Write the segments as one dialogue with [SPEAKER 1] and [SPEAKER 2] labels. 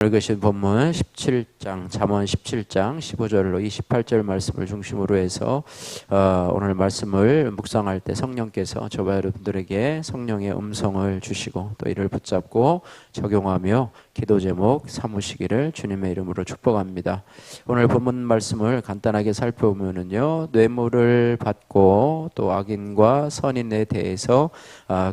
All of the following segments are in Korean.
[SPEAKER 1] 읽으신 본문 17장, 잠언 17장 15절로 28절 말씀을 중심으로 해서 오늘 말씀을 묵상할 때 성령께서 저와 여러분들에게 성령의 음성을 주시고 또 이를 붙잡고 적용하며 기도 제목 삼으시기를 주님의 이름으로 축복합니다. 오늘 본문 말씀을 간단하게 살펴보면요, 뇌물을 받고 또 악인과 선인에 대해서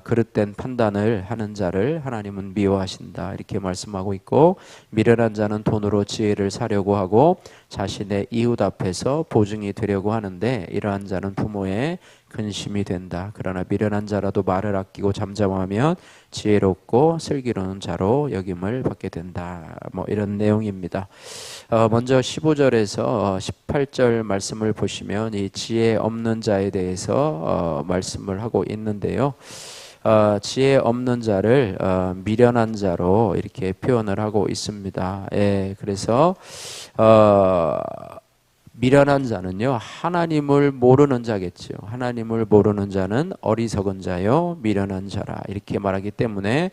[SPEAKER 1] 그릇된 판단을 하는 자를 하나님은 미워하신다, 이렇게 말씀하고 있고, 미련한 자는 돈으로 지혜를 사려고 하고 자신의 이웃 앞에서 보증이 되려고 하는데 이러한 자는 부모의 근심이 된다. 그러나 미련한 자라도 말을 아끼고 잠잠하면 지혜롭고 슬기로운 자로 여김을 받게 된다. 이런 내용입니다. 먼저 15절에서 18절 말씀을 보시면 이 지혜 없는 자에 대해서 말씀을 하고 있는데요. 지혜 없는 자를 미련한 자로 이렇게 표현을 하고 있습니다. 그래서 미련한 자는요, 하나님을 모르는 자겠죠. 하나님을 모르는 자는 어리석은 자요 미련한 자라, 이렇게 말하기 때문에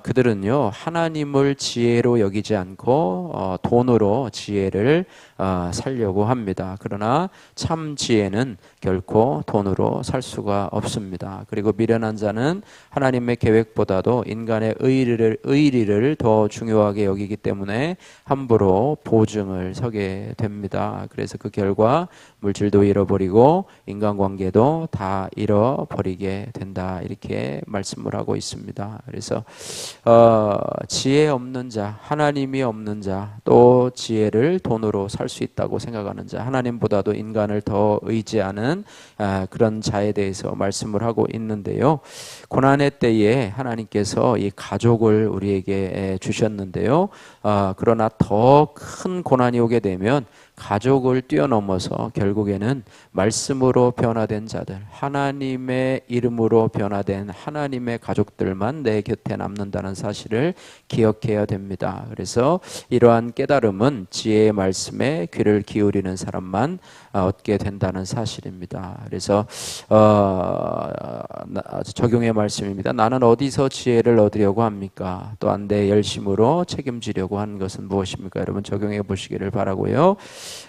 [SPEAKER 1] 그들은요, 하나님을 지혜로 여기지 않고 돈으로 지혜를 살려고 합니다. 그러나 참 지혜는 결코 돈으로 살 수가 없습니다. 그리고 미련한 자는 하나님의 계획보다도 인간의 의리를 더 중요하게 여기기 때문에 함부로 보증을 서게 됩니다. 그래서 그 결과 물질도 잃어버리고 인간관계도 다 잃어버리게 된다, 이렇게 말씀을 하고 있습니다. 그래서 지혜 없는 자, 하나님이 없는 자, 또 지혜를 돈으로 살 수 있다고 생각하는 자, 하나님보다도 인간을 더 의지하는 그런 자에 대해서 말씀을 하고 있는데요. 고난의 때에 하나님께서 이 가족을 우리에게 주셨는데요. 그러나 더 큰 고난이 오게 되면 가족을 뛰어넘어서 결국에는 말씀으로 변화된 자들, 하나님의 이름으로 변화된 하나님의 가족들만 내 곁에 남는다는 사실을 기억해야 됩니다. 그래서 이러한 깨달음은 지혜의 말씀에 귀를 기울이는 사람만 얻게 된다는 사실입니다. 그래서 적용의 말씀입니다. 나는 어디서 지혜를 얻으려고 합니까? 또한 내 열심으로 책임지려고 하는 것은 무엇입니까? 여러분 적용해 보시기를 바라고요.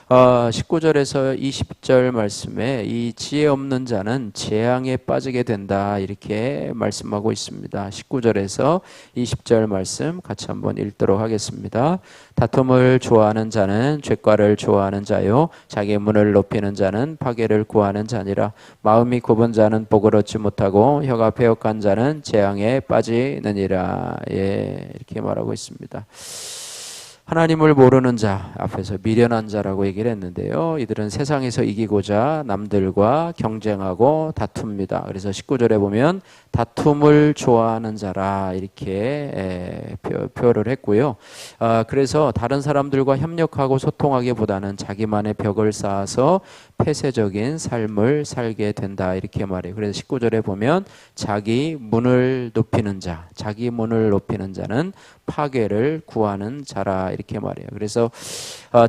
[SPEAKER 1] 19절에서 20절 말씀에 이 지혜 없는 자는 재앙에 빠지게 된다, 이렇게 말씀하고 있습니다. 19절에서 20절 말씀 같이 한번 읽도록 하겠습니다. 다툼을 좋아하는 자는 죄과를 좋아하는 자요, 자기 문을 높이는 자는 파괴를 구하는 자니라. 마음이 굽은 자는 복을 얻지 못하고 혀가 패역한 자는 재앙에 빠지느니라. 이렇게 말하고 있습니다. 하나님을 모르는 자, 앞에서 미련한 자라고 얘기를 했는데요. 이들은 세상에서 이기고자 남들과 경쟁하고 다툽니다. 그래서 19절에 보면 다툼을 좋아하는 자라, 이렇게 표현을 했고요. 그래서 다른 사람들과 협력하고 소통하기보다는 자기만의 벽을 쌓아서 폐쇄적인 삶을 살게 된다, 이렇게 말해요. 그래서 19절에 보면 자기 문을 높이는 자, 자기 문을 높이는 자는 파괴를 구하는 자라, 이렇게 말해요. 그래서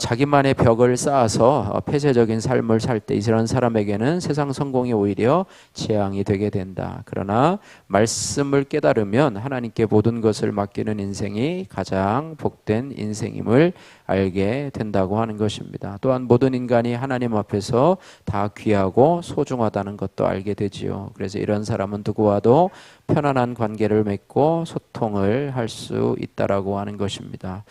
[SPEAKER 1] 자기만의 벽을 쌓아서 폐쇄적인 삶을 살 때 이런 사람에게는 세상 성공이 오히려 재앙이 되게 된다. 그러나 말씀을 깨달으면 하나님께 모든 것을 맡기는 인생이 가장 복된 인생임을 알게 된다고 하는 것입니다. 또한 모든 인간이 하나님 앞에서 다 귀하고 소중하다는 것도 알게 되지요. 그래서 이런 사람은 누구와도 편안한 관계를 맺고 소통을 할 수 있다라고 하는 것입니다.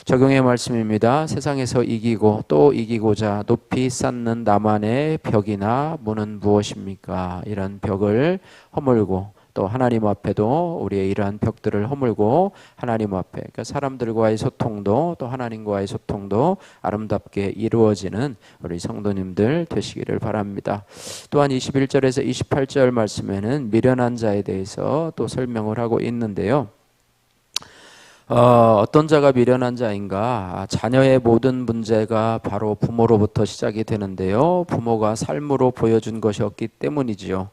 [SPEAKER 1] 적용의 말씀입니다. 세상에서 이기고 또 이기고자 높이 쌓는 나만의 벽이나 문은 무엇입니까? 이런 벽을 허물고 또 하나님 앞에도 우리의 이러한 벽들을 허물고 하나님 앞에, 그러니까 사람들과의 소통도 또 하나님과의 소통도 아름답게 이루어지는 우리 성도님들 되시기를 바랍니다. 또한 21절에서 28절 말씀에는 미련한 자에 대해서 또 설명을 하고 있는데요. 어떤 자가 미련한 자인가? 자녀의 모든 문제가 바로 부모로부터 시작이 되는데요. 부모가 삶으로 보여준 것이 없기 때문이지요.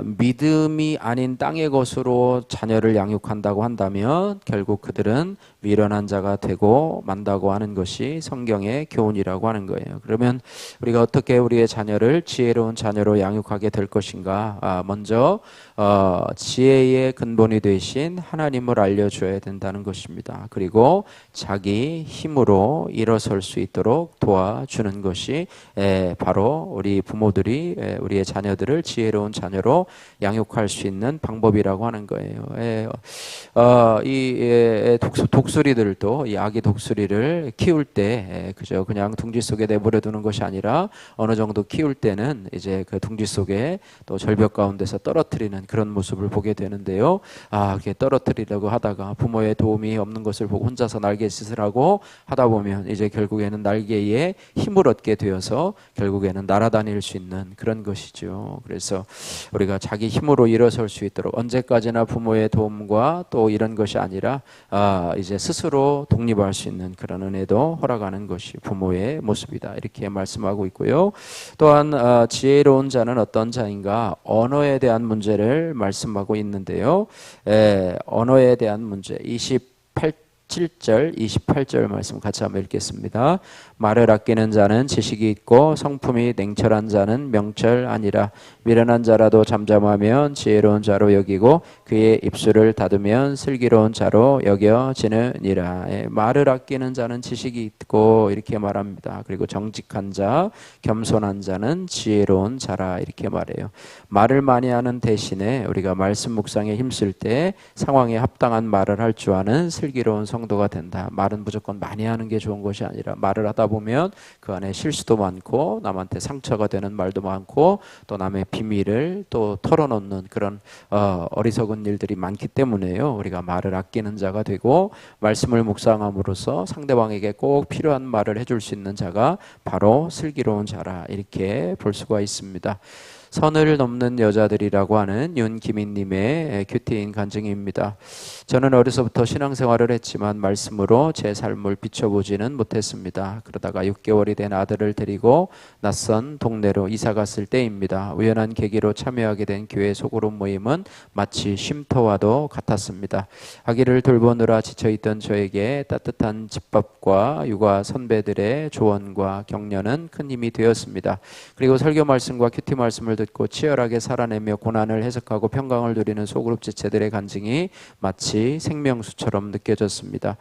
[SPEAKER 1] 믿음이 아닌 땅의 것으로 자녀를 양육한다고 한다면 결국 그들은 미련한 자가 되고 만다고 하는 것이 성경의 교훈이라고 하는 거예요. 그러면 우리가 어떻게 우리의 자녀를 지혜로운 자녀로 양육하게 될 것인가? 먼저 지혜의 근본이 되신 하나님을 알려줘야 된다는 있다는 것입니다. 그리고 자기 힘으로 일어설 수 있도록 도와주는 것이 바로 우리 부모들이 우리의 자녀들을 지혜로운 자녀로 양육할 수 있는 방법이라고 하는 거예요. 이 독수리들도 이 아기 독수리를 키울 때 그저 그냥 둥지 속에 내버려 두는 것이 아니라 어느 정도 키울 때는 이제 그 둥지 속에 또 절벽 가운데서 떨어뜨리는 그런 모습을 보게 되는데요. 이렇게 떨어뜨리려고 하다가 부모의 도움이 없는 것을 보고 혼자서 날갯짓을 하고 하다 보면 이제 결국에는 날개에 힘을 얻게 되어서 결국에는 날아다닐 수 있는 그런 것이죠. 그래서 우리가 자기 힘으로 일어설 수 있도록 언제까지나 부모의 도움과 또 이런 것이 아니라 이제 스스로 독립할 수 있는 그런 은혜도 허락하는 것이 부모의 모습이다. 이렇게 말씀하고 있고요. 또한 지혜로운 자는 어떤 자인가? 언어에 대한 문제를 말씀하고 있는데요. 언어에 대한 문제 7절, 28절 말씀 같이 한번 읽겠습니다. 말을 아끼는 자는 지식이 있고 성품이 냉철한 자는 명철하니라. 미련한 자라도 잠잠하면 지혜로운 자로 여기고 그의 입술을 닫으면 슬기로운 자로 여겨지느니라. 말을 아끼는 자는 지식이 있고 이렇게 말합니다. 그리고 정직한 자, 겸손한 자는 지혜로운 자라 이렇게 말해요. 말을 많이 하는 대신에 우리가 말씀 묵상에 힘쓸 때 상황에 합당한 말을 할 줄 아는 슬기로운 성도가 된다. 말은 무조건 많이 하는 게 좋은 것이 아니라 말을 하다 보면 그 안에 실수도 많고 남한테 상처가 되는 말도 많고 또 남의 비밀을 또 털어놓는 그런 어리석은 일들이 많기 때문에요. 우리가 말을 아끼는 자가 되고 말씀을 묵상함으로써 상대방에게 꼭 필요한 말을 해줄 수 있는 자가 바로 슬기로운 자라 이렇게 볼 수가 있습니다. 선을 넘는 여자들이라고 하는 윤기민님의 큐티인 간증입니다. 저는 어려서부터 신앙생활을 했지만 말씀으로 제 삶을 비춰보지는 못했습니다. 그러다가 6개월이 된 아들을 데리고 낯선 동네로 이사 갔을 때입니다. 우연한 계기로 참여하게 된 교회 소그룹 모임은 마치 쉼터와도 같았습니다. 아기를 돌보느라 지쳐있던 저에게 따뜻한 집밥과 육아 선배들의 조언과 격려는 큰 힘이 되었습니다. 그리고 설교 말씀과 큐티 말씀을 듣고 치열하게 살아내며 고난을 해석하고 평강을 누리는 소그룹 지체들의 간증이 마치 생명수처럼 느껴졌습니다.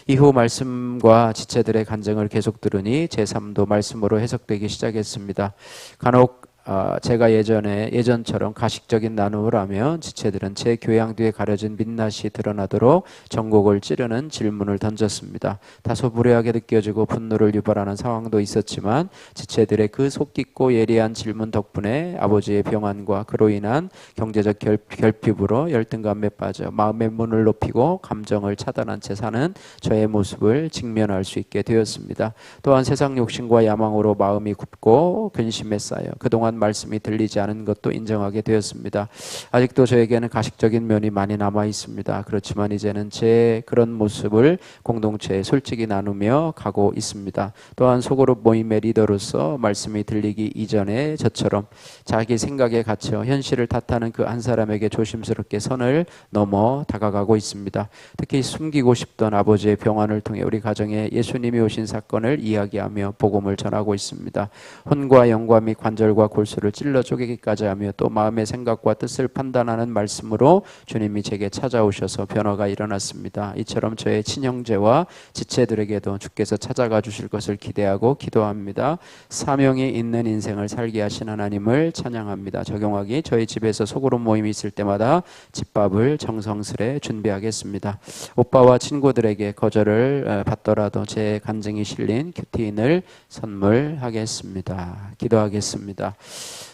[SPEAKER 1] 이후 말씀과 지체들의 간증을 계속 들으니 제 삶도 말씀으로 해석되기 시작했습니다. 간혹 제가 예전처럼 가식적인 나눔을 하면 지체들은 제 교양 뒤에 가려진 민낯이 드러나도록 전곡을 찌르는 질문을 던졌습니다. 다소 무례하게 느껴지고 분노를 유발하는 상황도 있었지만 지체들의 그 속 깊고 예리한 질문 덕분에 아버지의 병환과 그로 인한 경제적 결핍으로 열등감에 빠져 마음의 문을 높이고 감정을 차단한 채 사는 저의 모습을 직면할 수 있게 되었습니다. 또한 세상 욕심과 야망으로 마음이 굽고 근심에 쌓여 그동안 말씀이 들리지 않은 것도 인정하게 되었습니다. 아직도 저에게는 가식적인 면이 많이 남아 있습니다. 그렇지만 이제는 제 그런 모습을 공동체에 솔직히 나누며 가고 있습니다. 또한 소그룹 모임의 리더로서 말씀이 들리기 이전에 저처럼 자기 생각에 갇혀 현실을 탓하는 그 한 사람에게 조심스럽게 선을 넘어 다가가고 있습니다. 특히 숨기고 싶던 아버지의 병환을 통해 우리 가정에 예수님이 오신 사건을 이야기하며 복음을 전하고 있습니다. 혼과 영과 및 관절과 골수를 찔러 쪼개기까지 하며 또 마음의 생각과 뜻을 판단하는 말씀으로 주님이 제게 찾아오셔서 변화가 일어났습니다. 이처럼 저의 친형제와 지체들에게도 주께서 찾아가 주실 것을 기대하고 기도합니다. 사명이 있는 인생을 살게 하신 하나님을 찬양합니다. 적용하기 저희 집에서 소그룹 모임이 있을 때마다 집밥을 정성스레 준비하겠습니다. 오빠와 친구들에게 거절을 받더라도 제 간증이 실린 큐티인을 선물하겠습니다. 기도하겠습니다.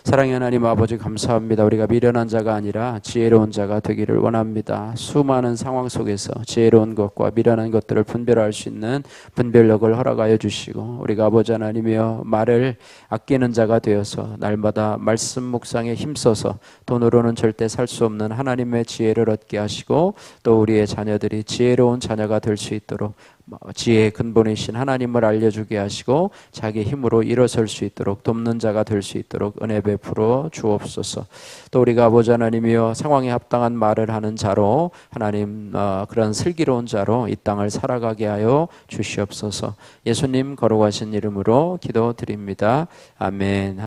[SPEAKER 1] 사랑의 하나님 아버지 감사합니다. 우리가 미련한 자가 아니라 지혜로운 자가 되기를 원합니다. 수많은 상황 속에서 지혜로운 것과 미련한 것들을 분별할 수 있는 분별력을 허락하여 주시고 우리가 아버지 하나님이여 말을 아끼는 자가 되어서 날마다 말씀 묵상에 힘써서 돈으로는 절대 살 수 없는 하나님의 지혜를 얻게 하시고 또 우리의 자녀들이 지혜로운 자녀가 될 수 있도록 지혜의 근본이신 하나님을 알려주게 하시고 자기 힘으로 일어설 수 있도록 돕는 자가 될 수 있도록 은혜 베풀어 주옵소서. 또 우리가 아버지 하나님이여 상황에 합당한 말을 하는 자로 하나님 그런 슬기로운 자로 이 땅을 살아가게 하여 주시옵소서. 예수님 거룩하신 이름으로 기도드립니다. 아멘.